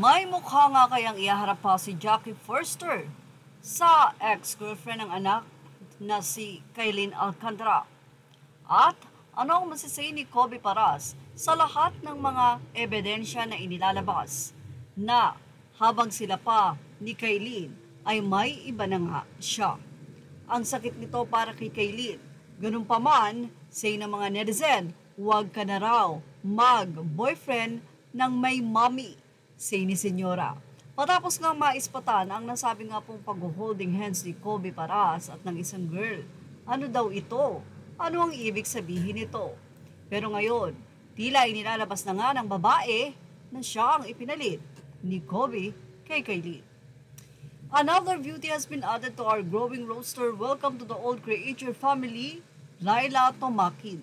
May mukha nga kayang iharap pa si Jackie Forster sa ex-girlfriend ng anak na si Kailin Alcantara. At ano ang masasay ni Kobe Paras sa lahat ng mga ebidensya na inilalabas na habang sila pa ni Kailin ay may iba na nga siya. Ang sakit nito para kay Kailin. Ganun pa man, say ng mga netizen, huwag ka na raw mag-boyfriend ng may mommy, say ni Senyora. Matapos nga maispatan ang nasabi nga pong pag-holding hands ni Kobe Paras at ng isang girl. Ano daw ito? Ano ang ibig sabihin nito? Pero ngayon, tila inilalabas na nga ng babae na siya ang ipinalit ni Kobe kay Kailin. Another beauty has been added to our growing roster. Welcome to the old creator family, Laila Tomakin.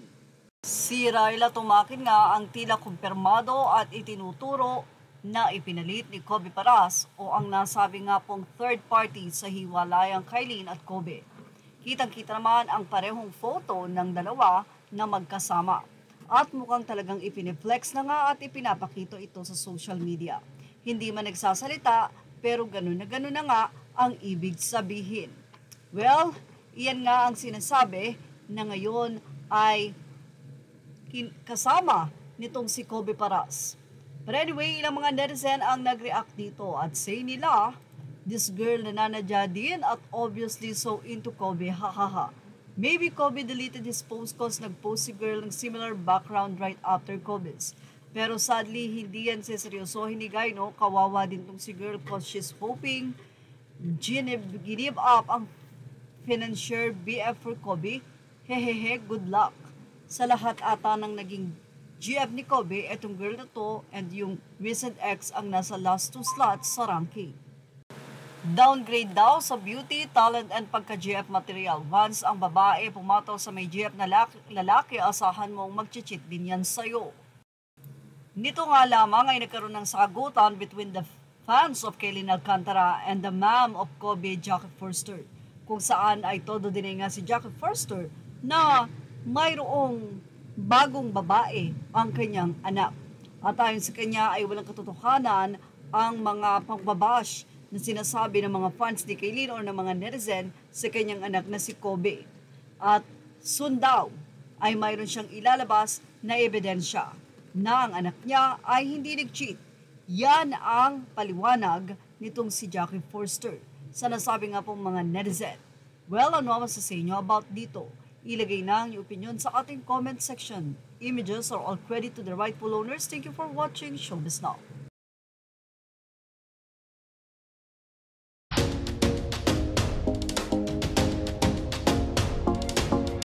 Si Laila Tomakin nga ang tila kumpirmado at itinuturo na ipinalit ni Kobe Paras o ang nasabi nga pong third party sa hiwalayang Kailin at Kobe. Kitang-kita naman ang parehong photo ng dalawa na magkasama at mukhang talagang ipineflex na nga at ipinapakita ito sa social media. Hindi man nagsasalita pero ganun na nga ang ibig sabihin. Well, iyan nga ang sinasabi na ngayon ay kasama nitong si Kobe Paras. But anyway, ilang mga netizen ang nag-react dito at say nila, this girl nananadya din at obviously so into Kobe, hahaha. Maybe Kobe deleted his post cause nag-post si girl ng similar background right after Kobe's. Pero sadly, hindi yan seryosohin ni Guy, no? Kawawa din tong si girl cause she's hoping give up ang financier BF for Kobe. Hehehe, good luck. Sa lahat ata ng naging GF ni Kobe, etong girl na to and yung recent ex ang nasa last 2 slots sa ranking. Downgrade daw sa beauty, talent, and pagka-GF material. Once ang babae pumato sa may GF na lalaki, asahan mong mag-cheat din yan sa'yo. Nito nga lamang ay nagkaroon ng sagutan between the fans of Kailin Alcantara and the mom of Kobe, Jackie Forster, kung saan ay todo din nga si Jackie Forster na mayroong bagong babae ang kanyang anak. At ayon sa kanya ay walang katotohanan ang mga pangbabash na sinasabi ng mga fans ni Kailin o ng mga netizen sa kanyang anak na si Kobe. At soon daw ay mayroon siyang ilalabas na ebidensya na ang anak niya ay hindi nag-cheat. Yan ang paliwanag nitong si Jackie Forster sa nasabi nga pong mga netizen. Well, ano ang masasabi nyo about dito? Ilagay na ang opinion sa ating comment section. Images are all credit to the rightful owners. Thank you for watching Showbiz Now.